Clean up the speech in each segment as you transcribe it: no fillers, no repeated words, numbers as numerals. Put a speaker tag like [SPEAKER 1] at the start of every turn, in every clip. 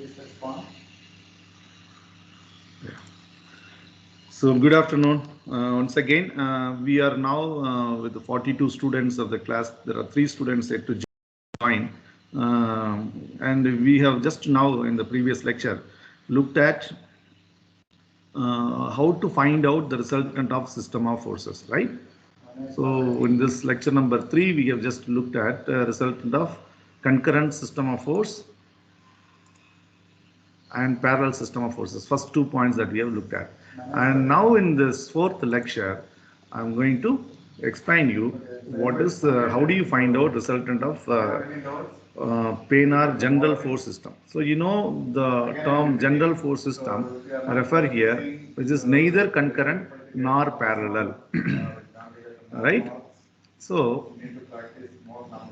[SPEAKER 1] Please respond.
[SPEAKER 2] Yeah. So good afternoon. Once again, we are now with the 42 students of the class. There are 3 students yet to join. And we have just now in the previous lecture looked at how to find out the resultant of system of forces, right? So in this lecture number 3, we have just looked at resultant of concurrent system of force and parallel system of forces. First 2 points that we have looked at. And now in this 4th lecture, I'm going to explain you what is, how do you find out resultant of planar general force system. So you know the term general force system I refer here, which is neither concurrent nor parallel. Right? So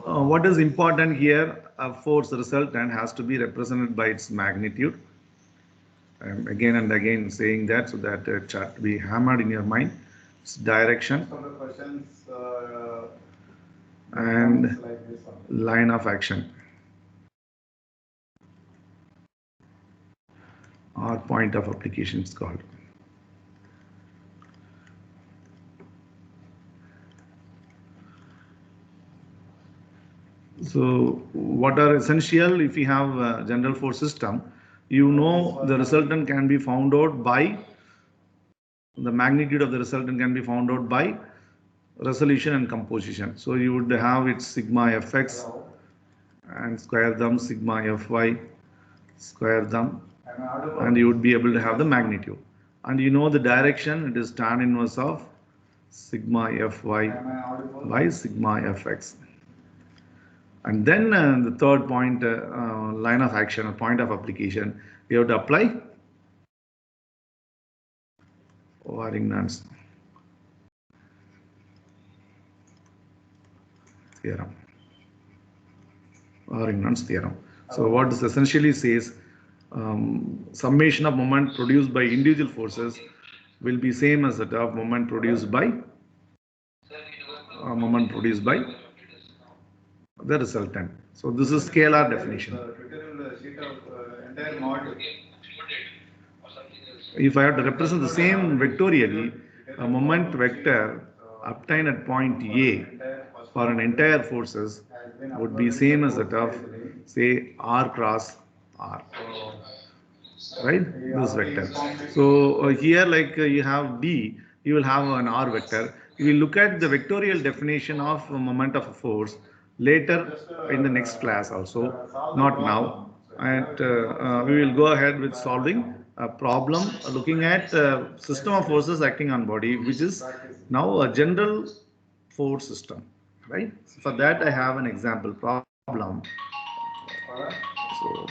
[SPEAKER 2] what is important here? A force resultant has to be represented by its magnitude. I'm again and again saying that so that it should be hammered in your mind. Its direction
[SPEAKER 1] So the questions
[SPEAKER 2] and
[SPEAKER 1] like this
[SPEAKER 2] line of action or point of application is called. So what are essential if you have a general force system, you know the resultant can be found out by the magnitude of the resultant can be found out by resolution and composition. So you would have its sigma fx and square them sigma fy, square them, and you would be able to have the magnitude. And you know the direction, it is tan inverse of sigma fy by sigma fx. And then the third point, line of action or point of application, you have to apply Waring-Nernst theorem. Waring-Nernst theorem. So what this essentially says, summation of moment produced by individual forces will be same as that of moment produced by the resultant. So this is scalar definition. If I have to represent the same vectorially, a moment vector obtained at point A for an entire forces would be same as that of say R cross R, right? This vector. So here like you have D, you will have an R vector. You will look at the vectorial definition of a moment of a force later in the next class also, not now. And we will go ahead with solving a problem looking at system of forces acting on body, which is now a general force system, right? For that I have an example problem. So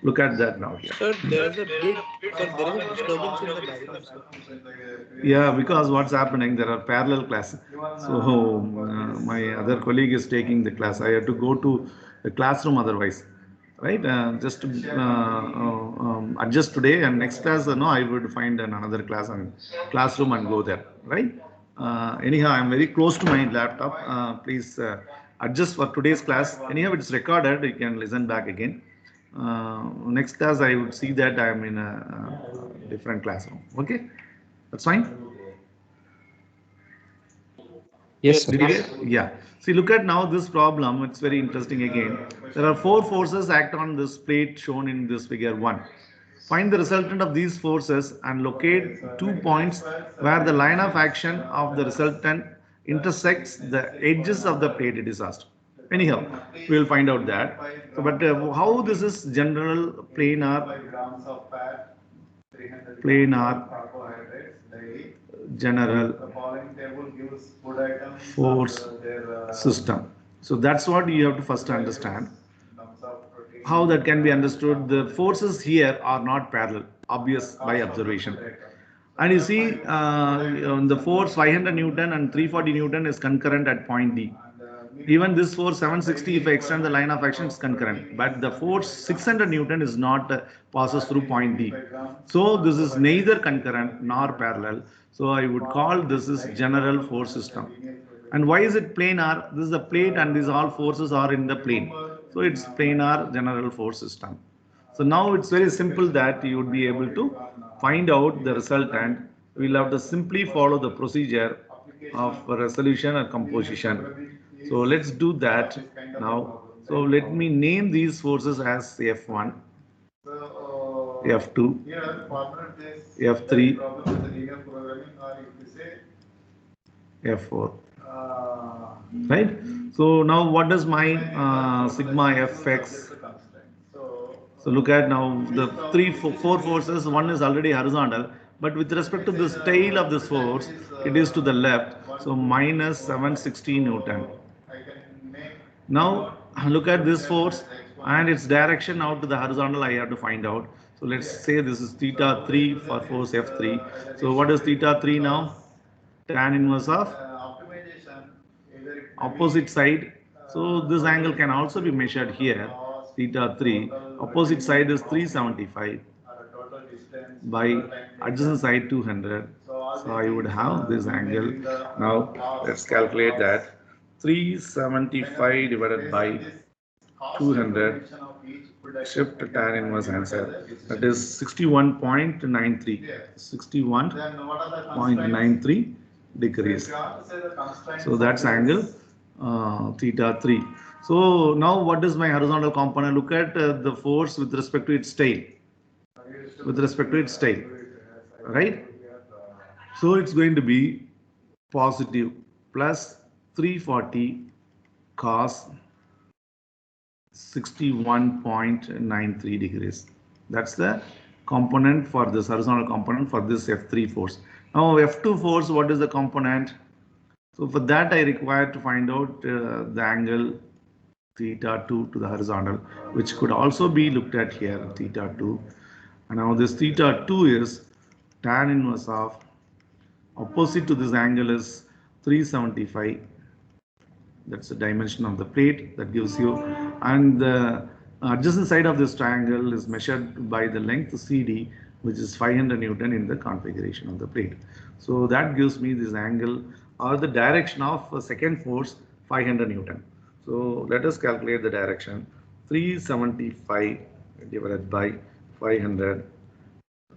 [SPEAKER 2] look at that now here.
[SPEAKER 3] Sir, there is a disturbance in the background, sir.
[SPEAKER 2] Yeah, because what's happening, there are parallel classes. So my other colleague is taking the class. I have to go to the classroom otherwise, right? Just to adjust today and next class, no, I would find another class and classroom and go there, right? Anyhow, I'm very close to my laptop. Please adjust for today's class. Anyhow, it's recorded. You can listen back again. Next class, I would see that I am in a different classroom. Okay, that's fine.
[SPEAKER 3] Yes,
[SPEAKER 2] Did
[SPEAKER 3] sir.
[SPEAKER 2] you get? Yeah. See, look at now this problem. It's very interesting again. There are 4 forces act on this plate shown in this figure 1. Find the resultant of these forces and locate 2 points where the line of action of the resultant intersects the edges of the plate, it is asked. Anyhow, we will find out that. So, but how this is general planar general force system. So that's what you have to first understand. How that can be understood? The forces here are not parallel, obvious by observation. And you see, the force 500 Newton and 340 Newton is concurrent at point D. Even this force 760, if I extend the line of action, is concurrent. But the force 600 Newton is not passes through point D. So this is neither concurrent nor parallel. So I would call this is general force system. And why is it planar? This is the plate and these all forces are in the plane. So it's planar general force system. So now it's very simple that you would be able to find out the resultant. We'll have to simply follow the procedure of resolution or composition. So let's do that now. So let me name these forces as F1, F2, F3, F4. Right? So now what is my sigma Fx? So look at now the four forces. One is already horizontal, but with respect to this tail of this force, it is to the left. So minus 760 Newton. Now look at this force and its direction out to the horizontal. I have to find out. So let's say this is theta 3 for force F3. So what is theta 3 now? Tan inverse of opposite side. So this angle can also be measured here, theta 3. Opposite side is 375 by adjacent side 200. So I would have this angle. Now let's calculate that. 375 divided by 200, shift tan inverse answer, that is 61.93, 61.93 degrees. So that's angle theta 3. So now what is my horizontal component? Look at the force with respect to its tail. With respect to its tail, right? So it's going to be positive plus 340 cos 61.93 degrees. That's the component for this horizontal component for this F3 force. Now F2 force, what is the component? So for that I require to find out the angle theta 2 to the horizontal, which could also be looked at here, theta 2. And now this theta 2 is tan inverse of opposite to this angle is 375. That's the dimension of the plate that gives you, and the adjacent side of this triangle is measured by the length CD, which is 500 Newton in the configuration of the plate. So that gives me this angle or the direction of a second force 500 Newton. So let us calculate the direction. 375 divided by 500,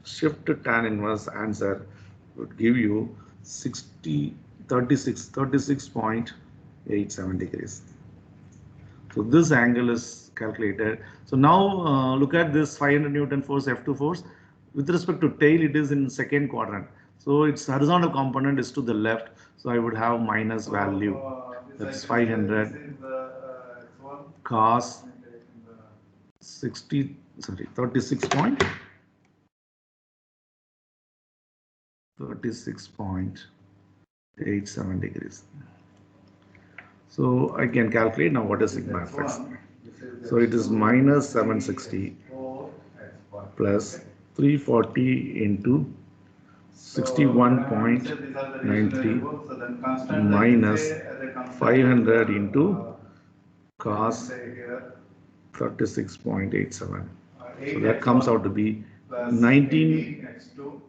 [SPEAKER 2] shift to tan inverse answer would give you 36.87 degrees. So this angle is calculated. So now look at this 500 Newton force, F2 force. With respect to tail, it is in second quadrant. So its horizontal component is to the left. So I would have minus value. That's 500 cos 36.87 degrees. So I can calculate now what is sigma Fx. So it is minus 760 plus 340 into 61.93 minus 500 into cos 36.87. So that comes out to be 19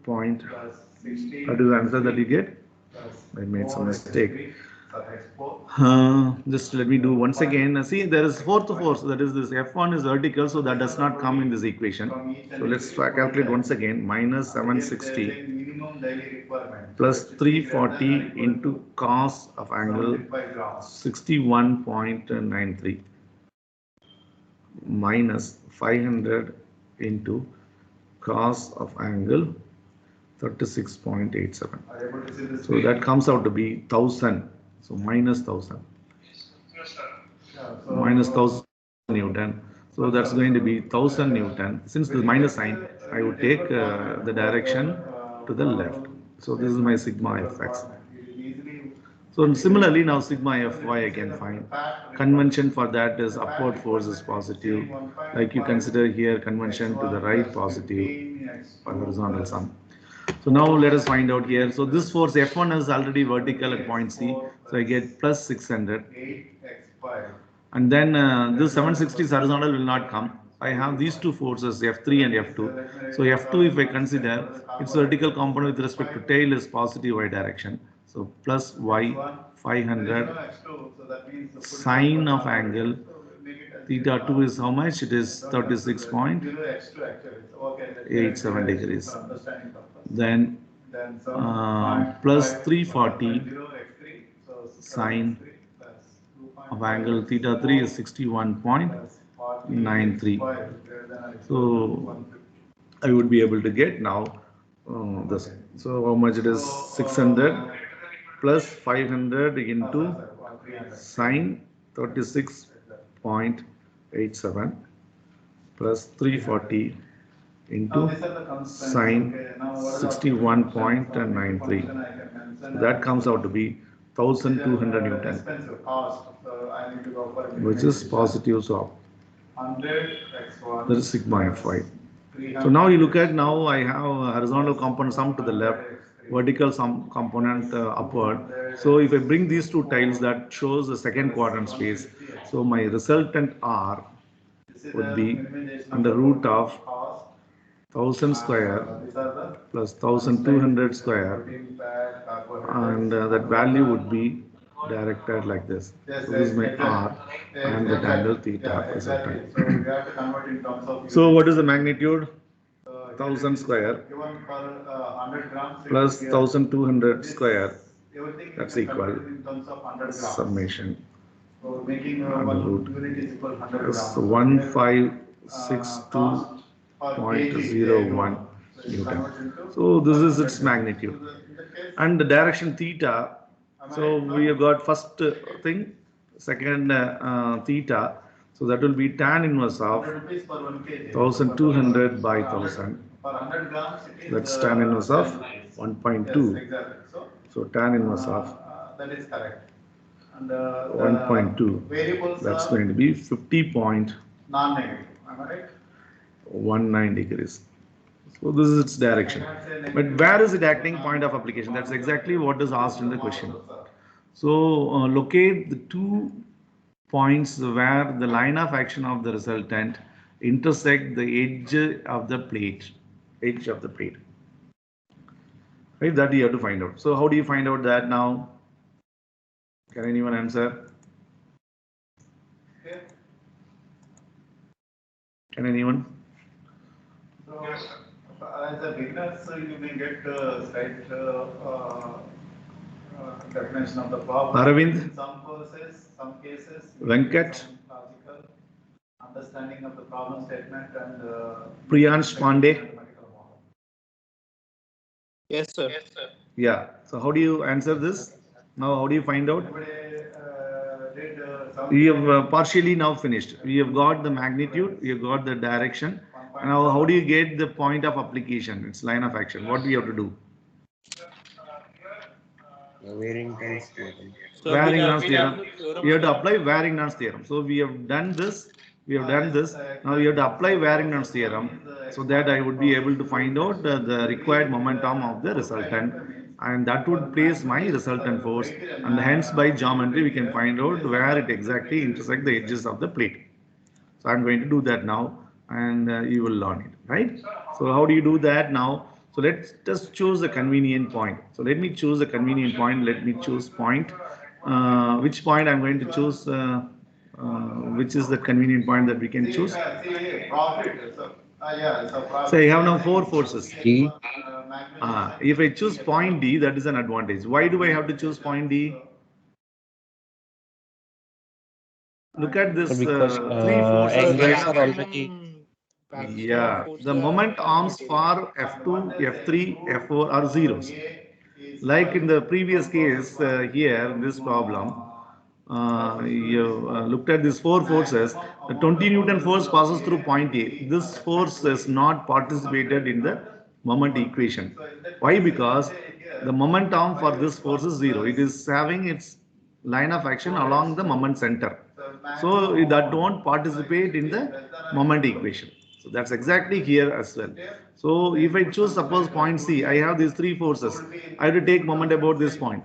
[SPEAKER 2] point. What is the answer that you get? I made some mistake. Just let me do once again. See, there is fourth force, that is this F1 is vertical, so that does not come in this equation. So let's try calculate once again. Minus 760 plus 340 into cos of angle 61.93 minus 500 into cos of angle 36.87. So that comes out to be 1000. So minus 1000. Minus 1000 Newton. So that's going to be 1000 Newton. Since the minus sign, I would take the direction to the left. So this is my sigma Fx. So similarly, now sigma Fy I can find. Convention for that is upward force is positive. Like you consider here, convention to the right positive for horizontal sum. So now let us find out here. So this force F1 is already vertical at point C. So I get plus 600. And then this 760 horizontal will not come. I have these two forces F3 and F2. So F2, if I consider its vertical component with respect to tail is positive y direction. So plus y 500 sine of angle theta 2 is how much? It is 36.87 degrees. Then plus 340 sine of angle theta 3 is 61.93. So I would be able to get now this. So how much it is? 600 plus 500 into sine 36.87 plus 340 into sine 61.93. That comes out to be 1200 Newton, which is positive, so that is sigma Fy. So now you look at, now I have a horizontal component sum to the left, vertical sum component upward. So if I bring these two tiles, that shows the second quadrant space. So my resultant R would be under root of 1000 square plus 1200 square, and that value would be directed like this. So this is my R and that angle theta resultant. So what is the magnitude? 1000 square plus 1200 square, that's equal summation under root is 1562.01 Newton. So this is its magnitude. And the direction theta, so we have got first thing, second theta, so that will be tan inverse of 1200 by 1000. That's tan inverse of 1.2. So tan inverse of 1.2, that's going to be 50.19 degrees. So this is its direction. But where is it acting? Point of application. That's exactly what is asked in the question. So locate the 2 points where the line of action of the resultant intersect the edge of the plate. Right, that you have to find out. So how do you find out that now? Can anyone answer? Can anyone?
[SPEAKER 1] So, as a beginner, so you may get slight definition of the problem.
[SPEAKER 2] Aravind?
[SPEAKER 1] In some courses, some cases,
[SPEAKER 2] Venkat?
[SPEAKER 1] logical understanding of the problem statement and
[SPEAKER 2] Priyansh Pandey?
[SPEAKER 3] Yes, sir.
[SPEAKER 2] Yeah. So how do you answer this? Now how do you find out? We have partially now finished. We have got the magnitude, we have got the direction. Now how do you get the point of application? It's line of action. What do we have to do?
[SPEAKER 4] Warrington's theorem.
[SPEAKER 3] So
[SPEAKER 2] Warrington's theorem.
[SPEAKER 3] theorem.
[SPEAKER 2] We have to apply Warrington's theorem. So we have done this. We have done this. Now we have to apply Warrington's theorem, so that I would be able to find out the required momentum of the resultant, and that would place my resultant force, and hence by geometry we can find out where it exactly intersects the edges of the plate. So I'm going to do that now, and you will learn it, right? So how do you do that now? So let's just choose a convenient point. So let me choose a convenient point. Let me choose point. Which point I'm going to choose? Which is the convenient point that we can choose? So I have now 4 forces.
[SPEAKER 4] D.
[SPEAKER 2] If I choose point D, that is an advantage. Why do I have to choose point D? Look at this
[SPEAKER 4] Because
[SPEAKER 2] 3 forces.
[SPEAKER 4] angles are already.
[SPEAKER 2] Yeah, the moment arms for F2, F3, F4 are zeros. Like in the previous case here, in this problem, you looked at these 4 forces. The 20 Newton force passes through point A. This force is not participated in the moment equation. Why? Because the momentum for this force is 0. It is having its line of action along the moment center. So that won't participate in the moment equation. So that's exactly here as well. So if I choose, suppose point C, I have these 3 forces. I have to take moment about this point,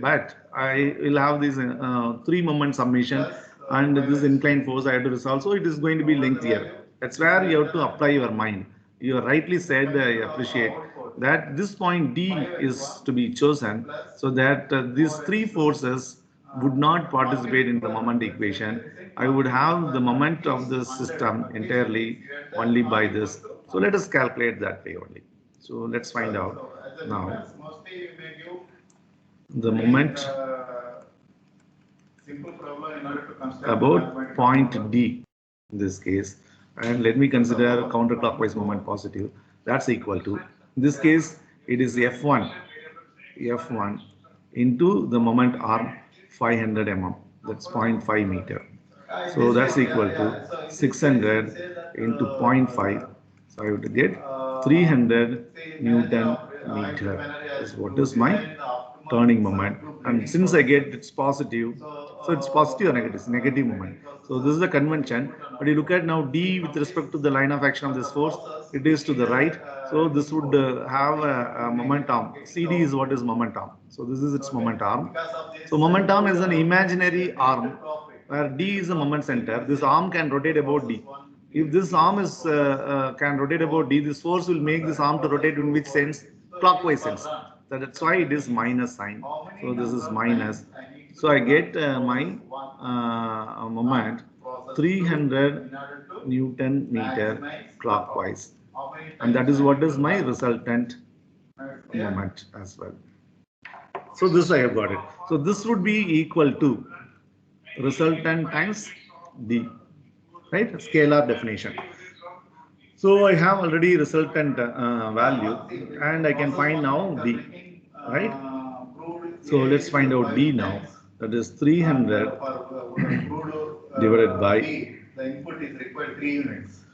[SPEAKER 2] but I will have this 3 moment summation, and this inclined force I have to resolve. So it is going to be lengthier. That's where you have to apply your mind. You rightly said, I appreciate that this point D is to be chosen, so that these 3 forces would not participate in the moment equation. I would have the moment of the system entirely only by this. So let us calculate that way only. So let's find out now the moment
[SPEAKER 1] simple problem in order to construct
[SPEAKER 2] about point D in this case. And let me consider counterclockwise moment positive. That's equal to, in this case, it is F1 into the moment arm 500 mm. That's 0.5 meter. So that's equal to 600 into 0.5. So I would get 300 Newton meter is what is my turning moment. And since I get it's positive, so it's positive or negative? It's negative moment. So this is the convention. But you look at now D with respect to the line of action of this force, it is to the right. So this would have a momentum. CD is what is momentum. So this is its momentum. So momentum is an imaginary arm where D is the moment center. This arm can rotate about D. If this arm is can rotate about D, this force will make this arm to rotate in which sense? Clockwise sense. That's why it is minus sign. So this is minus. So I get my moment 300 Newton meter clockwise. And that is what is my resultant moment as well. So this I have got it. So this would be equal to resultant times D, right? Scalar definition. So I have already resultant value and I can find now D, right? So let's find out D now. That is 300 divided by
[SPEAKER 1] the input is required 3 units.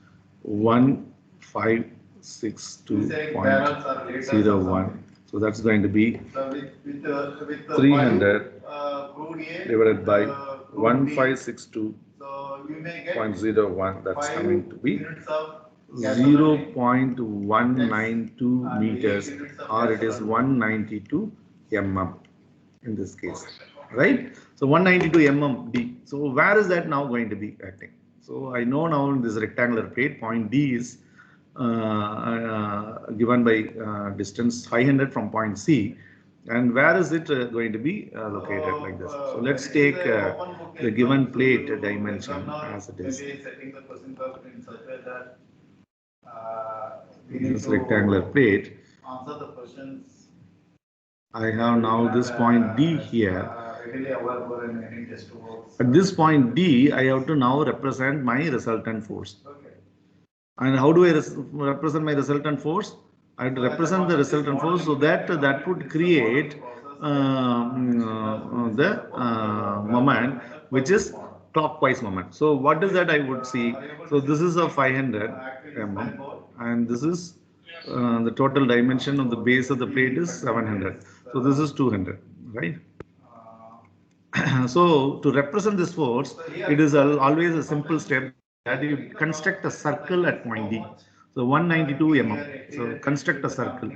[SPEAKER 2] 1562.01. So that's going to be
[SPEAKER 1] So with
[SPEAKER 2] 300
[SPEAKER 1] crude A,
[SPEAKER 2] divided by
[SPEAKER 1] crude B.
[SPEAKER 2] 1562.01.
[SPEAKER 1] So you may get
[SPEAKER 2] That's
[SPEAKER 1] 5
[SPEAKER 2] coming to be
[SPEAKER 1] units of gasoline.
[SPEAKER 2] 0.192 meters, or it is 192 mm in this case, right? So 192 mm D. So where is that now going to be acting? So I know now in this rectangular plate, point D is given by distance 500 from point C. And where is it going to be located like this? So let's take the given plate dimension as it is.
[SPEAKER 1] Maybe setting the question curve in such a way that we need
[SPEAKER 2] This
[SPEAKER 1] to
[SPEAKER 2] rectangular plate.
[SPEAKER 1] answer the questions.
[SPEAKER 2] I have now this point D here.
[SPEAKER 1] Readily available in any test works.
[SPEAKER 2] At this point D, I have to now represent my resultant force.
[SPEAKER 1] Okay.
[SPEAKER 2] And how do I represent my resultant force? I have to represent the resultant force so that that would create the moment which is clockwise moment. So what is that I would see? So this is a 500 mm and this is the total dimension of the base of the plate is 700. So this is 200, right? So to represent this force, it is always a simple step that you construct a circle at point D. So 192 mm. So construct a circle.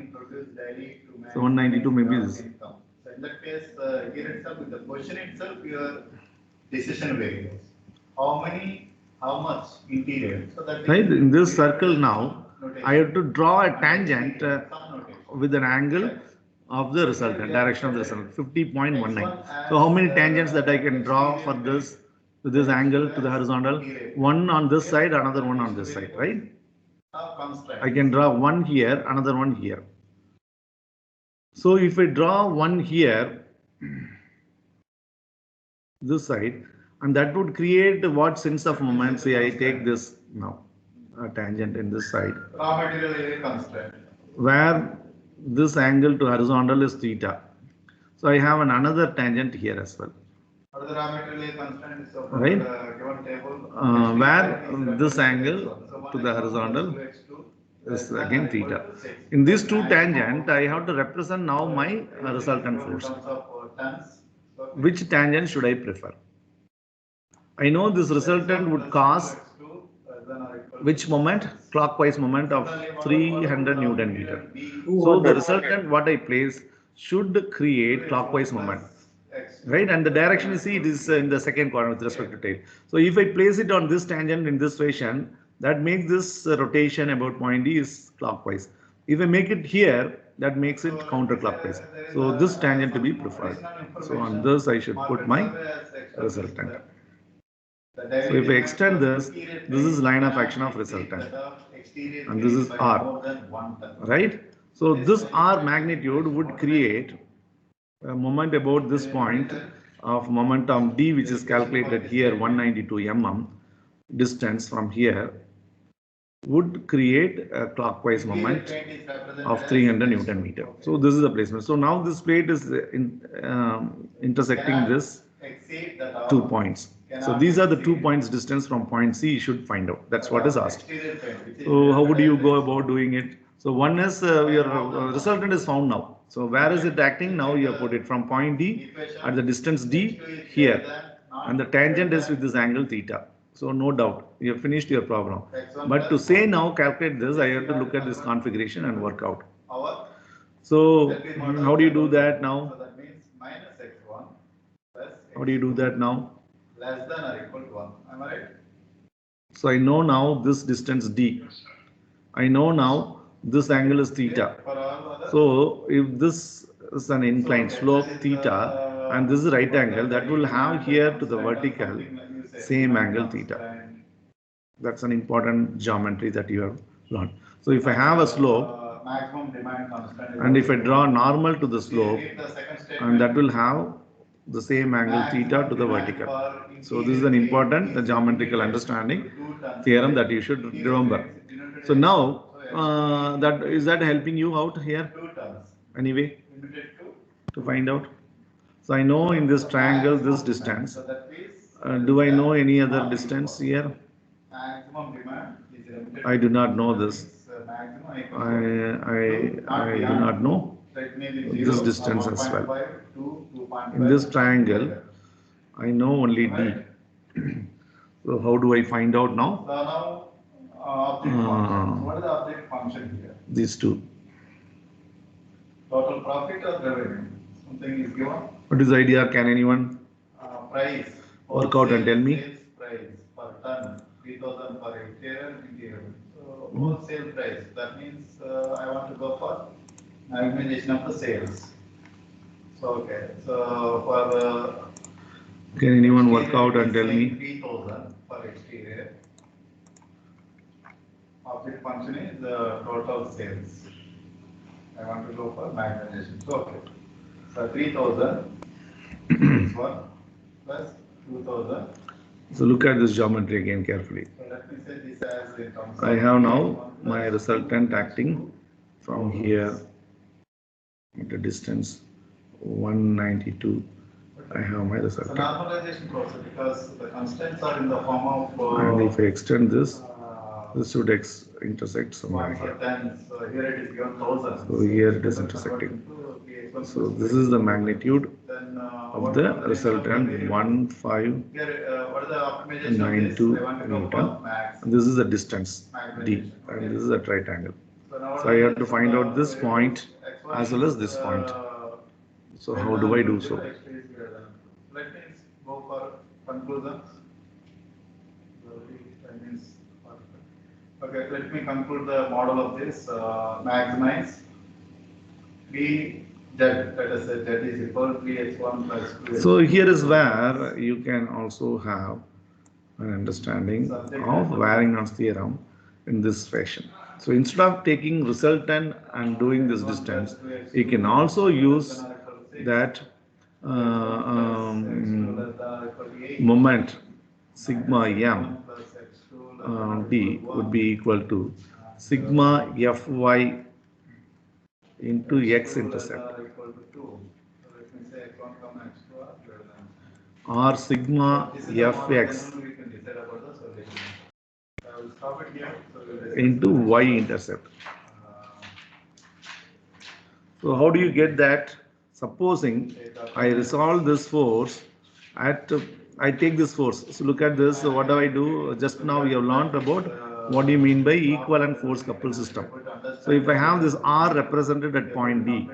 [SPEAKER 2] So 192 maybe this.
[SPEAKER 1] So in that case, here itself, with the question itself, your decision variables. How much interior? So that
[SPEAKER 2] Right, in this circle now, I have to draw a tangent with an angle of the resultant, direction of the resultant, 50.19. So how many tangents that I can draw for this, with this angle to the horizontal? One on this side, another one on this side, right? I can draw one here, another one here. So if I draw one here, this side, and that would create what sense of moment? Say I take this now, a tangent in this side,
[SPEAKER 1] raw material area constraint.
[SPEAKER 2] where this angle to horizontal is theta. So I have another tangent here as well.
[SPEAKER 1] What is the raw material area constraint? So
[SPEAKER 2] Right.
[SPEAKER 1] Given table.
[SPEAKER 2] Where this angle to the horizontal is again theta. In these two tangent, I have to represent now my resultant force. Which tangent should I prefer? I know this resultant would cause which moment? Clockwise moment of 300 Newton meter. So the resultant what I place should create clockwise moment. Right, and the direction you see it is in the second quadrant with respect to tail. So if I place it on this tangent in this fashion, that makes this rotation about point D is clockwise. If I make it here, that makes it counterclockwise. So this tangent to be preferred. So on this I should put my resultant. So if I extend this, this is line of action of resultant, and this is R, right? So this R magnitude would create a moment about this point of momentum D, which is calculated here 192 mm distance from here, would create a clockwise moment of 300 Newton meter. So this is the placement. So now this plate is intersecting this 2 points. So these are the 2 points distance from point C you should find out. That's what is asked. So how would you go about doing it? So one is your resultant is found now. So where is it acting? Now you have put it from point D at the distance D here. And the tangent is with this angle theta. So no doubt, you have finished your problem. But to say now calculate this, I have to look at this configuration and work out. So how do you do that now?
[SPEAKER 1] So that means minus x1 plus
[SPEAKER 2] How do you do that now?
[SPEAKER 1] less than or equal to 1. Am I right?
[SPEAKER 2] So I know now this distance D. I know now this angle is theta.
[SPEAKER 1] For all other,
[SPEAKER 2] So if this is an inclined slope theta and this is right angle, that will have here to the vertical same angle theta. That's an important geometry that you have learned. So if I have a slope
[SPEAKER 1] maximum demand constant is
[SPEAKER 2] and if I draw normal to the slope,
[SPEAKER 1] if the second statement
[SPEAKER 2] and that will have the same angle theta to the vertical. So this is an important geometrical understanding theorem that you should remember. So now that is that helping you out here
[SPEAKER 1] 2 terms
[SPEAKER 2] anyway
[SPEAKER 1] limited
[SPEAKER 2] to find out. So I know in this triangle this distance.
[SPEAKER 1] so that means
[SPEAKER 2] Do I know any other distance here?
[SPEAKER 1] maximum demand is limited
[SPEAKER 2] I do not know this.
[SPEAKER 1] maximum equal
[SPEAKER 2] I do not know
[SPEAKER 1] so it may be
[SPEAKER 2] this
[SPEAKER 1] 0
[SPEAKER 2] distance
[SPEAKER 1] or
[SPEAKER 2] as well.
[SPEAKER 1] 1.5 to 2.5
[SPEAKER 2] In this triangle, I know only D. So how do I find out now?
[SPEAKER 1] So now object function. What is the object function here?
[SPEAKER 2] These two.
[SPEAKER 1] Total profit or revenue? Something is given.
[SPEAKER 2] What is the idea? Can anyone
[SPEAKER 1] Price.
[SPEAKER 2] Work out and tell me.
[SPEAKER 1] Sales price per ton 3,000 per hectare interior. So wholesale price. That means I want to go for maximization of the sales. So okay. So for the
[SPEAKER 2] Can anyone work out and tell me?
[SPEAKER 1] 3,000 per exterior. Object function is total sales. I want to go for maximization. So okay. So 3,000 is 1 plus 2,000.
[SPEAKER 2] So look at this geometry again carefully.
[SPEAKER 1] So let me say this as in terms
[SPEAKER 2] I have now my resultant acting from here at a distance 192. I have my
[SPEAKER 1] So
[SPEAKER 2] resultant.
[SPEAKER 1] normalization process because the constants are in the form of
[SPEAKER 2] And if I extend this, this should intersect somewhere
[SPEAKER 1] 1 for
[SPEAKER 2] here.
[SPEAKER 1] 10. So here it is given 1,000.
[SPEAKER 2] So here it is intersecting. So this is the magnitude
[SPEAKER 1] Then
[SPEAKER 2] of the resultant 1592
[SPEAKER 1] here what is the optimization of this? I want to go
[SPEAKER 2] Newton.
[SPEAKER 1] for max.
[SPEAKER 2] And this is the distance D, and this is a right angle.
[SPEAKER 1] Now
[SPEAKER 2] So I have to find out this point as well as this point. So how do I do so?
[SPEAKER 1] Let me go for conclusions. That means okay, let me conclude the model of this. Maximize B Z, let us say Z is equal to 3x1 plus 2x.
[SPEAKER 2] So here is where you can also have an understanding of Warington's theorem in this fashion. So instead of taking resultant and doing this distance, you can also use that moment sigma m d would be equal to sigma fy into x-intercept or sigma fx into y-intercept. So how do you get that? Supposing I resolve this force at, I take this force. So look at this. So what do I do? Just now we have learned about what do you mean by equivalent force coupled system. So if I have this R represented at point D,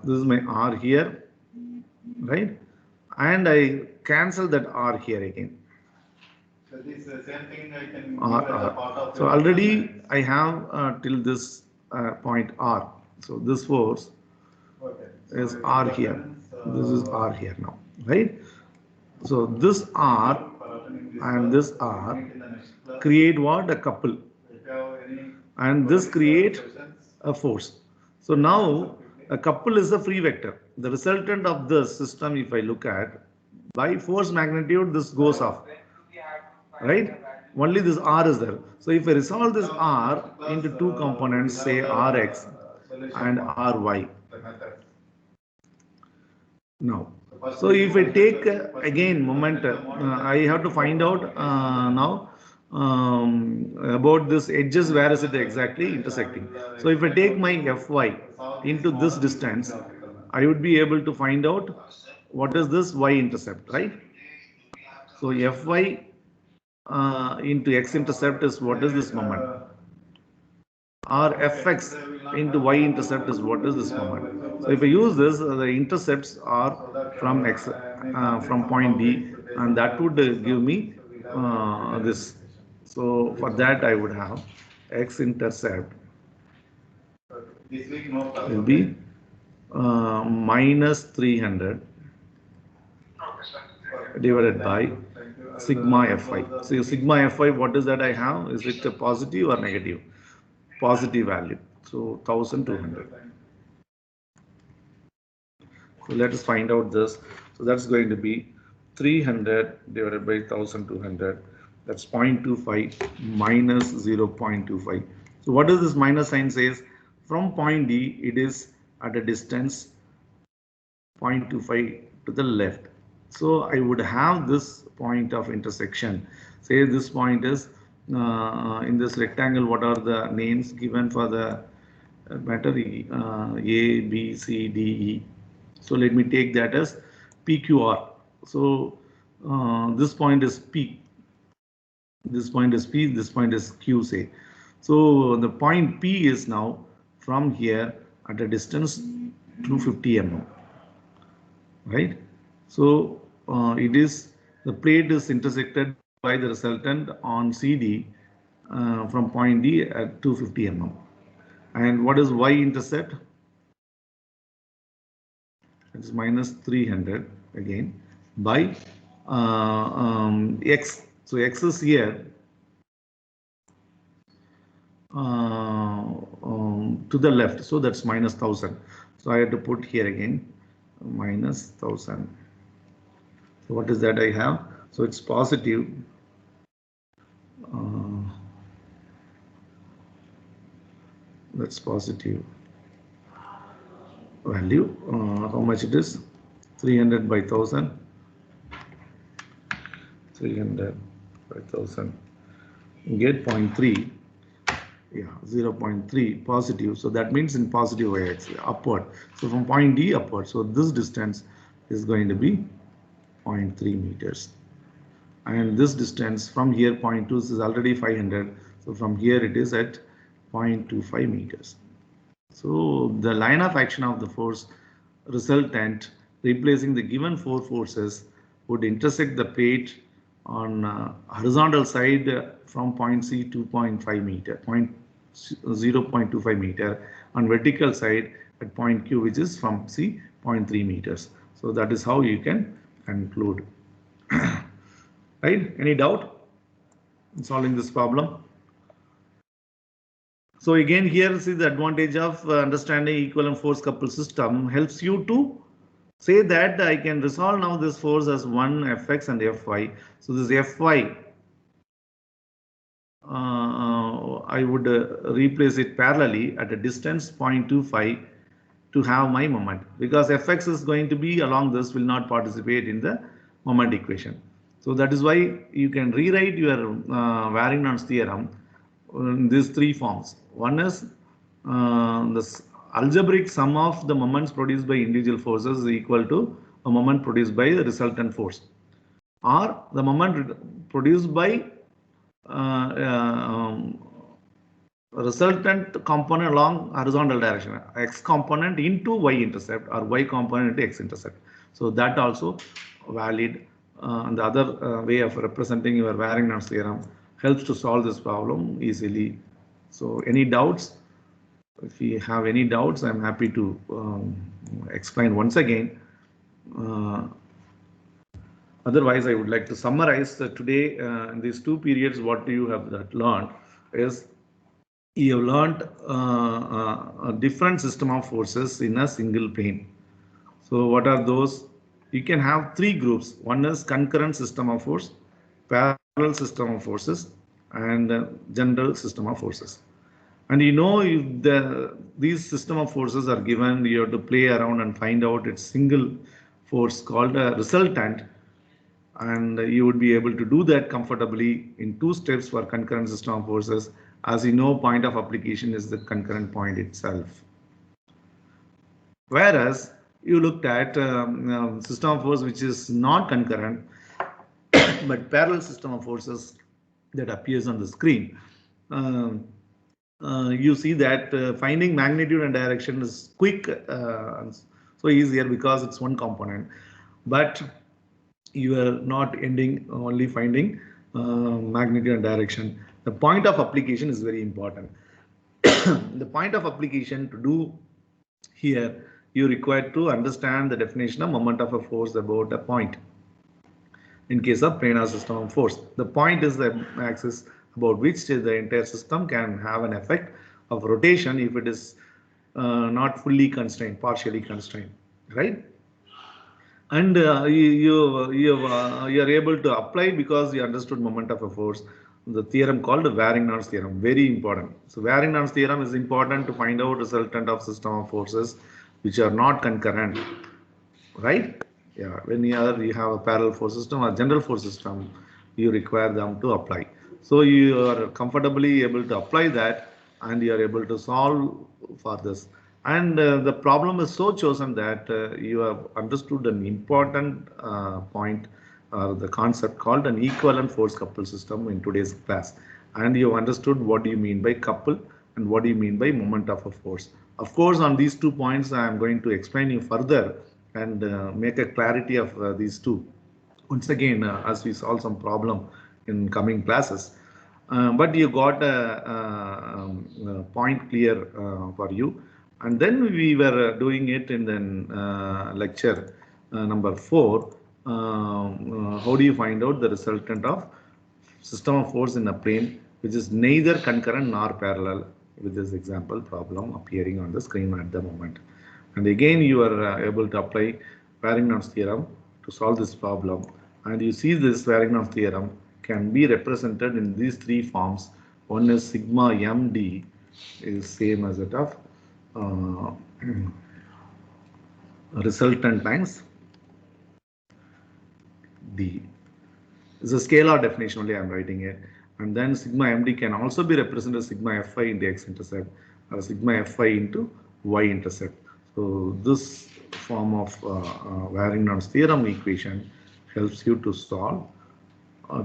[SPEAKER 2] this is my R here, right? And I cancel that R here again.
[SPEAKER 1] So this same thing I can
[SPEAKER 2] R. So already I have till this point R. So this force
[SPEAKER 1] Okay.
[SPEAKER 2] is
[SPEAKER 1] So it
[SPEAKER 2] R here.
[SPEAKER 1] represents,
[SPEAKER 2] This is R here now, right? So this R and this R create what? A couple.
[SPEAKER 1] If you have any
[SPEAKER 2] And this create
[SPEAKER 1] questions,
[SPEAKER 2] a force. So now a couple is a free vector. The resultant of this system, if I look at, by force magnitude, this goes off, right? Only this R is there. So if I resolve this R into two components, say Rx and Ry.
[SPEAKER 1] the methods.
[SPEAKER 2] Now, so if I take again moment, I have to find out now about this edges, where is it exactly intersecting. So if I take my Fy into this distance, I would be able to find out what is this y-intercept, right? So Fy into x-intercept is what is this moment, or Fx into y-intercept is what is this moment. So if I use this, the intercepts are from x, from point D, and that would give me this. So for that I would have x-intercept
[SPEAKER 1] This week, no
[SPEAKER 2] will
[SPEAKER 1] problem.
[SPEAKER 2] be minus 300 divided by sigma Fy. So sigma Fy, what is that I have? Is it a positive or negative? Positive value. So 1200. So let us find out this. So that's going to be 300 divided by 1200. That's 0.25 minus 0.25. So what does this minus sign says? From point D, it is at a distance 0.25 to the left. So I would have this point of intersection. Say this point is in this rectangle. What are the names given for the matter? A, B, C, D, E. So let me take that as PQR. So this point is P. This point is P. This point is Q, say. So the point P is now from here at a distance 250 mm. Right? So it is, the plate is intersected by the resultant on CD from point D at 250 mm. And what is y-intercept? It's minus 300 again by x. So x is here to the left, so that's minus 1000. So I have to put here again minus 1000. So what is that I have? So it's positive. That's positive value. How much it is? 300 by 1000. 300 by 1000. Get 0.3. Yeah, 0.3 positive. So that means in positive y-axis upward. So from point D upward. So this distance is going to be 0.3 meters. And this distance from here 0.2 is already 500. So from here it is at 0.25 meters. So the line of action of the force resultant replacing the given four forces would intersect the plate on horizontal side from point C to 0.5 meter, 0.25 meter, on vertical side at point Q, which is from C 0.3 meters. So that is how you can conclude. Right? Any doubt in solving this problem? So again, here see the advantage of understanding equivalent force coupled system helps you to say that I can resolve now this force as 1 Fx and Fy. So this Fy, I would replace it parallelly at a distance 0.25 to have my moment, because Fx is going to be along this, will not participate in the moment equation. So that is why you can rewrite your Warrington's theorem in these three forms. One is the algebraic sum of the moments produced by individual forces is equal to a moment produced by the resultant force, or the moment produced by resultant component along horizontal direction, x component into y-intercept or y component into x-intercept. So that also valid. And the other way of representing your Warrington's theorem helps to solve this problem easily. So any doubts? If you have any doubts, I'm happy to explain once again. Otherwise, I would like to summarize today in these two periods what you have learned is you have learned a different system of forces in a single plane. So what are those? You can have three groups. One is concurrent system of force, parallel system of forces, and general system of forces. And you know, if these system of forces are given, you have to play around and find out its single force called a resultant, and you would be able to do that comfortably in two steps for concurrent system of forces. As you know, point of application is the concurrent point itself. Whereas you looked at system of force which is not concurrent but parallel system of forces that appears on the screen. You see that finding magnitude and direction is quick, so easier because it's one component, but you are not ending only finding magnitude and direction. The point of application is very important. The point of application to do here, you require to understand the definition of moment of a force about a point. In case of planar system of force, the point is the axis about which the entire system can have an effect of rotation if it is not fully constrained, partially constrained, right? And you are able to apply because you understood moment of a force the theorem called Varignor's theorem, very important. So Varignor's theorem is important to find out resultant of system of forces which are not concurrent, right? Yeah, when you have a parallel force system or general force system, you require them to apply. So you are comfortably able to apply that and you are able to solve for this. And the problem is so chosen that you have understood an important point or the concept called an equivalent force couple system in today's class. And you have understood what do you mean by couple and what do you mean by moment of a force. Of course, on these 2 points, I am going to explain you further and make a clarity of these two. Once again, as we solve some problem in coming classes. But you got a point clear for you. And then we were doing it in the lecture number 4. How do you find out the resultant of system of force in a plane which is neither concurrent nor parallel, with this example problem appearing on the screen at the moment. And again, you are able to apply Varignor's theorem to solve this problem. And you see this Varignor's theorem can be represented in these three forms. One is sigma md is same as that of resultant times d. It's a scalar definition only, I'm writing it. And then sigma md can also be represented as sigma fi into x-intercept or sigma fi into y-intercept. So this form of Varignor's theorem equation helps you to solve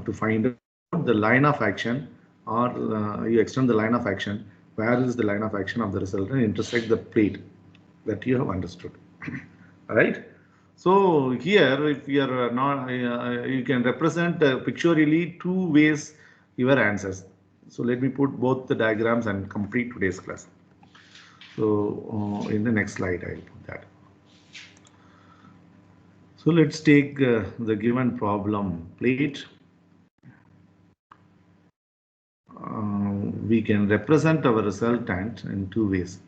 [SPEAKER 2] to find out the line of action, or you extend the line of action. Where is the line of action of the resultant intersect the plate that you have understood. All right. So here, if you are not, you can represent pictorially 2 ways your answers. So let me put both the diagrams and complete today's class. So in the next slide, I'll put that. So let's take the given problem plate. We can represent our resultant in 2 ways.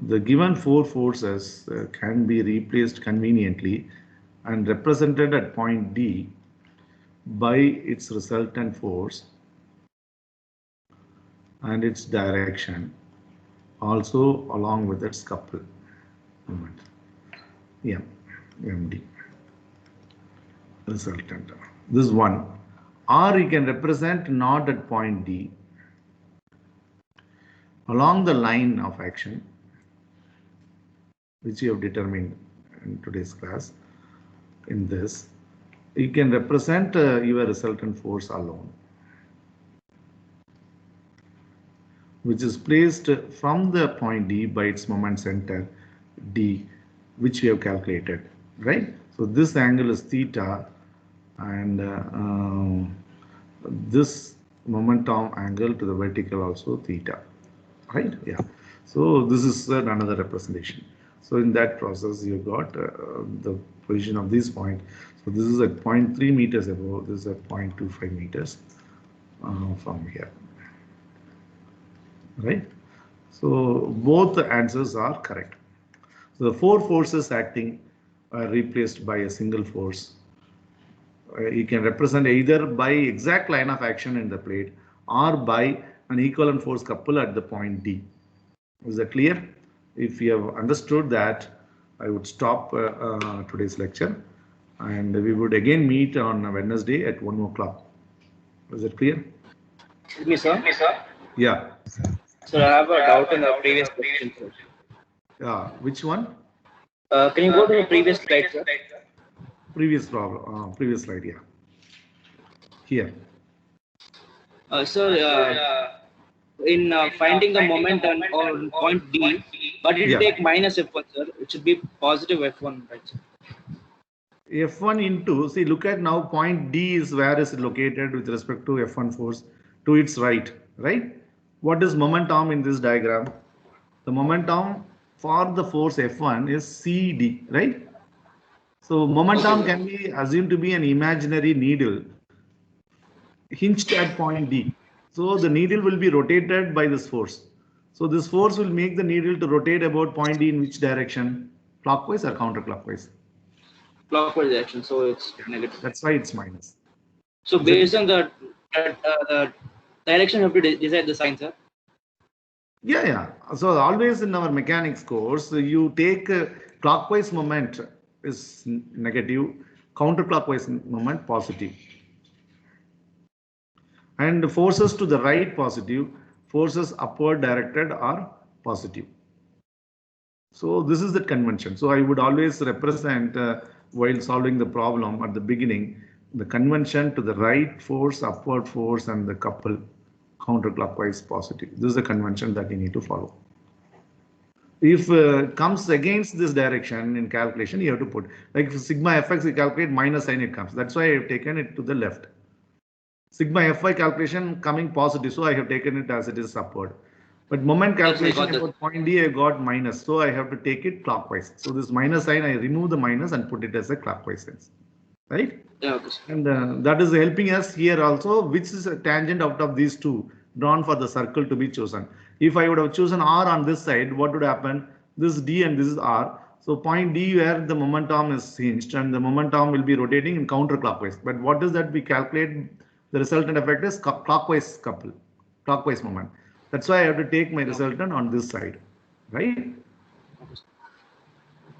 [SPEAKER 2] The given 4 forces can be replaced conveniently and represented at point D by its resultant force and its direction, also along with its couple moment. MD resultant. This one. Or you can represent not at point D along the line of action which you have determined in today's class. In this, you can represent your resultant force alone, which is placed from the point D by its moment center D, which we have calculated, right? So this angle is theta, and this momentum angle to the vertical also theta. right? Yeah. So this is another representation. So in that process, you got the position of this point. So this is at 0.3 meters above. This is at 0.25 meters from here, right? So both the answers are correct. So the four forces acting are replaced by a single force. You can represent either by exact line of action in the plate or by an equivalent force couple at the point D. Is that clear? If you have understood that, I would stop today's lecture and we would again meet on Wednesday at 1 o'clock. Is it clear?
[SPEAKER 3] Excuse me, sir.
[SPEAKER 2] Yeah.
[SPEAKER 3] So I have a doubt in the previous question, sir.
[SPEAKER 2] Yeah. Which one?
[SPEAKER 3] Can you go to the previous slide, sir?
[SPEAKER 2] Previous problem. Previous slide. Yeah. Here.
[SPEAKER 3] Sir, in finding the moment on point D, but it
[SPEAKER 2] Yeah.
[SPEAKER 3] take minus F1, sir. It should be positive F1, right, sir?
[SPEAKER 2] F1 into, see, look at now point D is where is it located with respect to F1 force to its right, right? What is momentum in this diagram? The momentum for the force F1 is CD, right? So momentum can be assumed to be an imaginary needle hinged at point D. So the needle will be rotated by this force. So this force will make the needle to rotate about point D in which direction? Clockwise or counterclockwise?
[SPEAKER 3] Clockwise direction, so it's negative.
[SPEAKER 2] That's why it's minus.
[SPEAKER 3] So based on the direction, you have to decide the sign, sir.
[SPEAKER 2] Yeah, yeah. So always in our mechanics course, you take clockwise moment is negative, counterclockwise moment positive. And forces to the right positive, forces upward directed are positive. So this is the convention. So I would always represent while solving the problem at the beginning, the convention to the right force, upward force, and the couple counterclockwise positive. This is the convention that you need to follow. If comes against this direction in calculation, you have to put like if sigma fx you calculate minus sign it comes. That's why I have taken it to the left. Sigma fy calculation coming positive, so I have taken it as it is upward. But moment calculation about point D I got minus, so I have to take it clockwise. So this minus sign I remove the minus and put it as a clockwise sense, right?
[SPEAKER 3] Yeah, okay.
[SPEAKER 2] And that is helping us here also, which is a tangent out of these two drawn for the circle to be chosen. If I would have chosen R on this side, what would happen? This D and this is R. So point D where the momentum is hinged and the momentum will be rotating in counterclockwise. But what is that we calculate? The resultant effect is clockwise couple, clockwise moment. That's why I have to take my resultant on this side, right?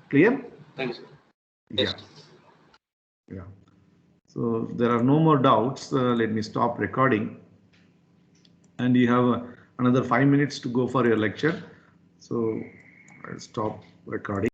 [SPEAKER 2] Clear?
[SPEAKER 3] Thank you, sir.
[SPEAKER 2] Yeah. Yeah. So if there are no more doubts, let me stop recording. And you have another 5 minutes to go for your lecture. So I'll stop recording.